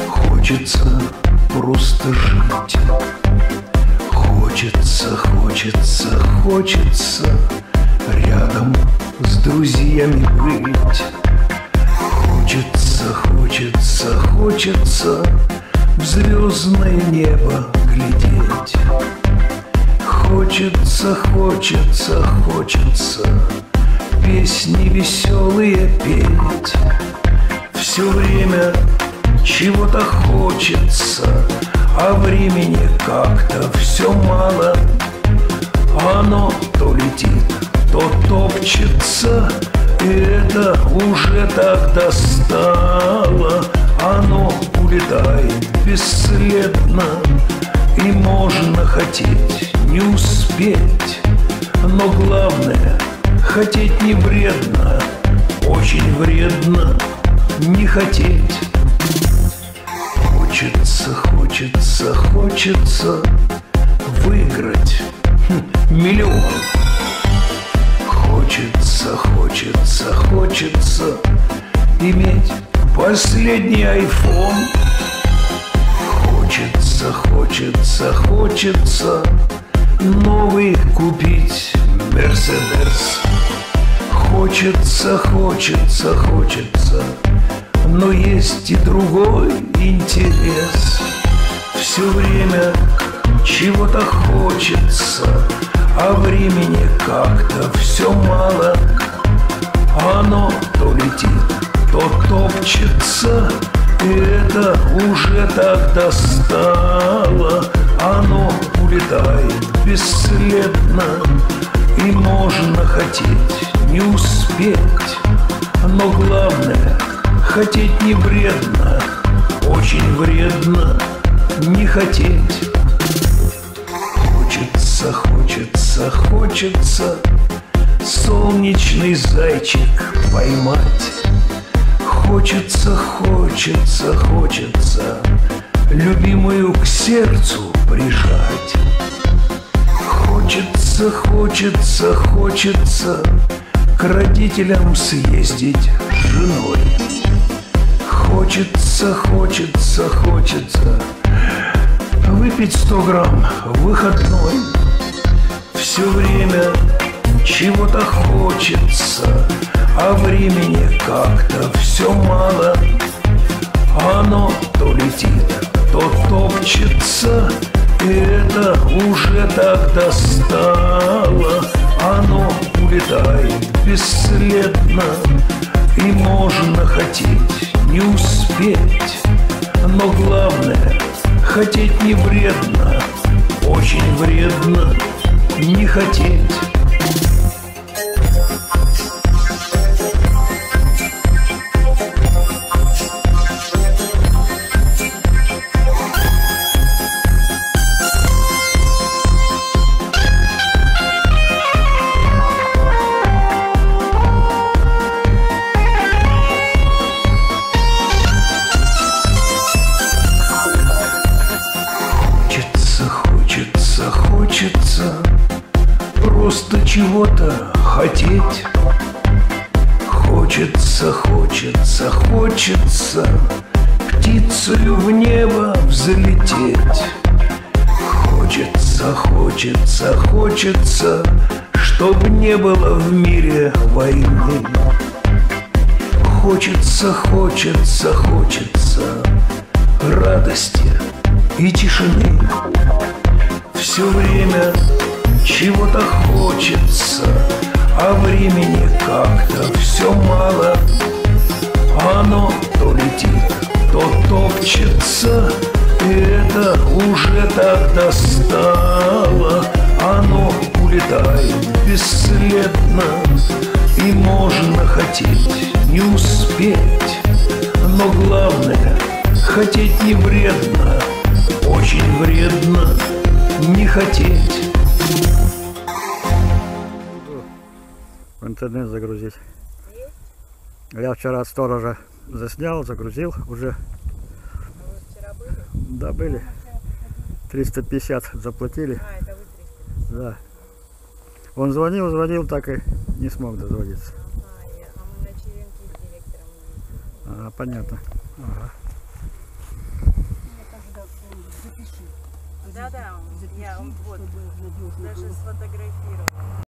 Хочется просто жить. Хочется рядом с друзьями быть. Хочется в звездное небо глядеть. Хочется песни веселые петь. Все время чего-то хочется, а времени как-то все мало. Оно то летит, то топчется, и это уже так достало. Оно улетает бесследно, и можно хотеть, не успеть. Но главное, хотеть не вредно, очень вредно не хотеть. Хочется выиграть миллион. Хочется иметь последний iPhone. Хочется новый купить Мерседес. Хочется, но есть и другой интерес. Все время чего-то хочется, а времени как-то все мало. Оно то летит, то топчется, и это уже так достало. Оно улетает бесследно, и можно хотеть, не успеть. Но главное, хотеть не вредно, очень вредно не хотеть. Хочется солнечный зайчик поймать. Хочется любимую к сердцу прижать. Хочется к родителям съездить с женой. Хочется выпить 100 грамм выходной. Все время чего-то хочется, а времени как-то все мало. Оно то летит, то топчется, и это уже так достало. Оно улетает бесследно, и можно хотеть, не успеть. Но главное, хотеть не вредно, очень вредно не хотеть. Хочется просто чего-то хотеть. Хочется птицею в небо взлететь. Хочется, чтоб не было в мире войны. Хочется радости и тишины. Все время чего-то хочется, а времени как-то все мало. Оно то летит, то топчется, и это уже так достало. Оно улетает бесследно, и можно хотеть, не успеть. Но главное, хотеть не вредно, очень вредно не хотеть. В интернет загрузить. Я вчера от сторожа заснял, загрузил уже. А вы вчера были? Да, были. 350 заплатили. А, это вы 300. Да. Он звонил, так и не смог дозвониться. А мы на черенке с директором ездили. А, понятно. Ага. Да, я вот даже сфотографировала.